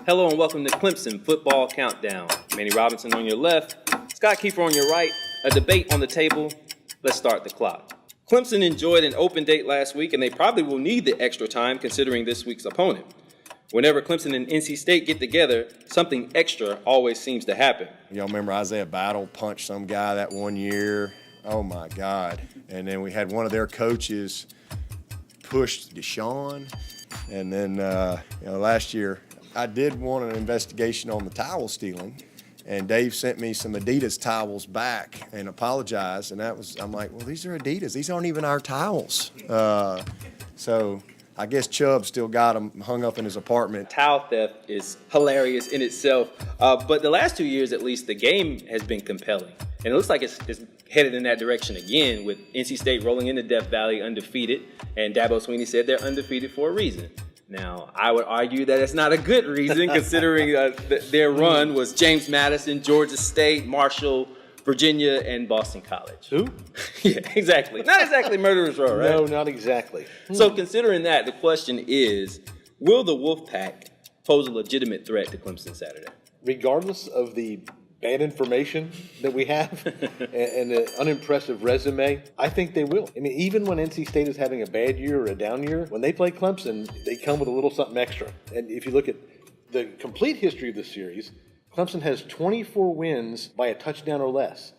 Hello and welcome to Clemson Football Countdown. Manny Robinson on your left, Scott Kiefer on your right, a debate on the table. Let's start the clock. Clemson enjoyed an open date last week, and they probably will need the extra time considering this week's opponent. Whenever Clemson and NC State get together, something extra always seems to happen. Y'all remember Isaiah Battle punched some guy that one year? Oh, my God. And then we had one of their coaches push Deshaun. And then, last year, I did want an investigation on the towel stealing. And Dave sent me some Adidas towels back and apologized. And I'm like, well, these are Adidas. These aren't even our towels. So I guess Chubb still got them hung up in his apartment. Towel theft is hilarious in itself. But the last 2 years, at least, the game has been compelling. And it looks like it's headed in that direction again, with NC State rolling into Death Valley undefeated. And Dabo Swinney said they're undefeated for a reason. Now, I would argue that it's not a good reason, considering their run was James Madison, Georgia State, Marshall, Virginia, and Boston College. Who? Yeah, exactly. Not exactly Murderers Row, right? No, not exactly. So considering that, the question is, will the Wolfpack pose a legitimate threat to Clemson Saturday? Regardless of the bad information that we have and an unimpressive resume, I think they will. I mean, even when NC State is having a bad year or a down year, when they play Clemson, they come with a little something extra. And if you look at the complete history of the series, Clemson has 24 wins by a touchdown or less.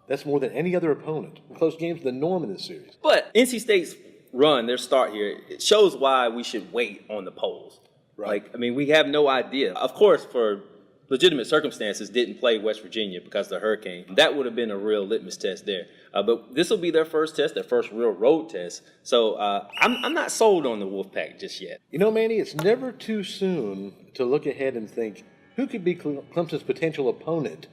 That's more than any other opponent. Close games are the norm in this series. But NC State's run, their start here, it shows why we should wait on the polls. Right. We have no idea. Of course, for legitimate circumstances, didn't play West Virginia because of the hurricane. That would have been a real litmus test there. But this will be their first test, their first real road test. So I'm not sold on the Wolfpack just yet. You know, Manny, it's never too soon to look ahead and think, who could be Clemson's potential opponent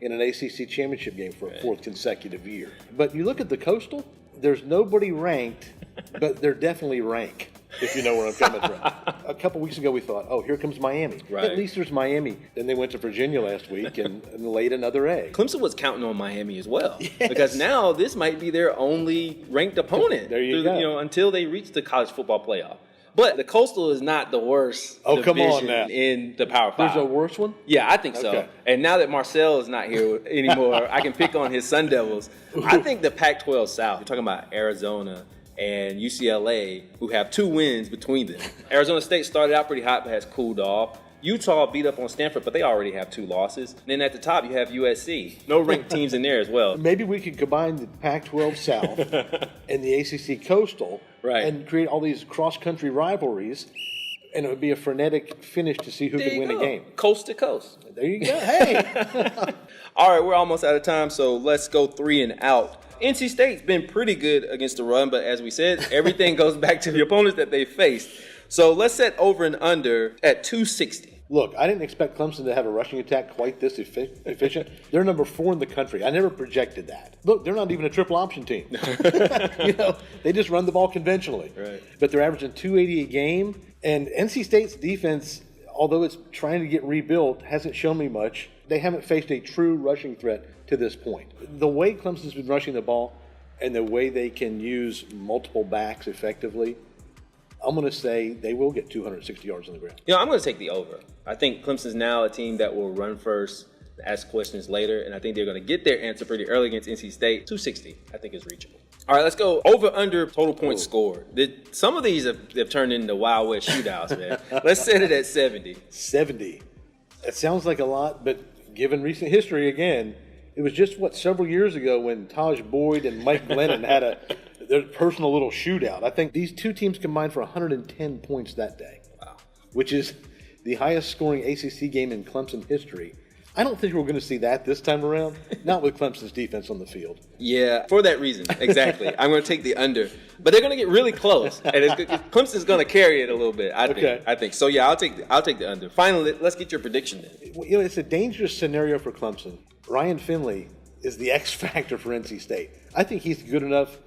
in an ACC championship game for a fourth consecutive year? But you look at the Coastal, there's nobody ranked, but they're definitely rank, if you know where I'm coming from. A couple weeks ago, we thought, oh, here comes Miami. Right. At least there's Miami. Then they went to Virginia last week and laid another egg. Clemson was counting on Miami as well. Yes. Because now this might be their only ranked opponent. There you go. Until they reach the college football playoff. But the Coastal is not the worst come on division now. in the Power Five. There's a worse one? Yeah, I think so. Okay. And now that Marcel is not here anymore, I can pick on his Sun Devils. I think the Pac-12 South, you're talking about Arizona and UCLA, who have 2 wins between them. Arizona State started out pretty hot but has cooled off. Utah beat up on Stanford, but they already have 2 losses. And then at the top, you have USC. No ranked teams in there as well. Maybe we could combine the Pac-12 South and the ACC Coastal and create all these cross-country rivalries, and it would be a frenetic finish to see who could win a game. Coast to coast. There you go. Hey! All right, we're almost out of time, so let's go 3 and out. NC State's been pretty good against the run, but as we said, everything goes back to the opponents that they faced. So let's set over and under at 260. Look, I didn't expect Clemson to have a rushing attack quite this efficient. They're number 4 in the country. I never projected that. Look, they're not even a triple option team. They just run the ball conventionally. Right. But they're averaging 280 a game. And NC State's defense, although it's trying to get rebuilt, hasn't shown me much. They haven't faced a true rushing threat to this point. The way Clemson's been rushing the ball and the way they can use multiple backs effectively, I'm going to say they will get 260 yards on the ground. I'm going to take the over. I think Clemson's now a team that will run first, ask questions later, and I think they're going to get their answer pretty early against NC State. 260, I think, is reachable. All right, let's go over under total points scored. Some of these have turned into Wild West shootouts, man. Let's set it at 70. 70. That sounds like a lot, but given recent history, again, it was just, several years ago when Taj Boyd and Mike Glennon had their personal little shootout. I think these 2 teams combined for 110 points that day. Wow. Which is the highest scoring ACC game in Clemson history. I don't think we're going to see that this time around, not with Clemson's defense on the field. Yeah, for that reason, exactly. I'm going to take the under. But they're going to get really close, and Clemson's going to carry it a little bit, I think. So, yeah, I'll take the under. Finally, let's get your prediction then. It's a dangerous scenario for Clemson. Ryan Finley is the X factor for NC State. I think he's good enough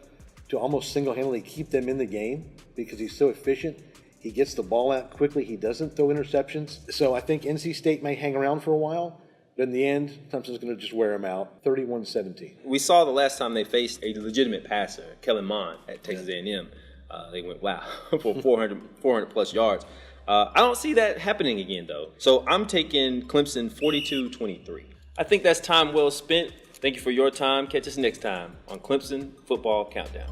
to almost single-handedly keep them in the game because he's so efficient. He gets the ball out quickly. He doesn't throw interceptions. So I think NC State may hang around for a while. But in the end, Clemson's going to just wear them out, 31-17. We saw the last time they faced a legitimate passer, Kellen Mond at Texas A&M. They went, wow, for 400 plus yards. I don't see that happening again, though. So I'm taking Clemson 42-23. I think that's time well spent. Thank you for your time. Catch us next time on Clemson Football Countdown.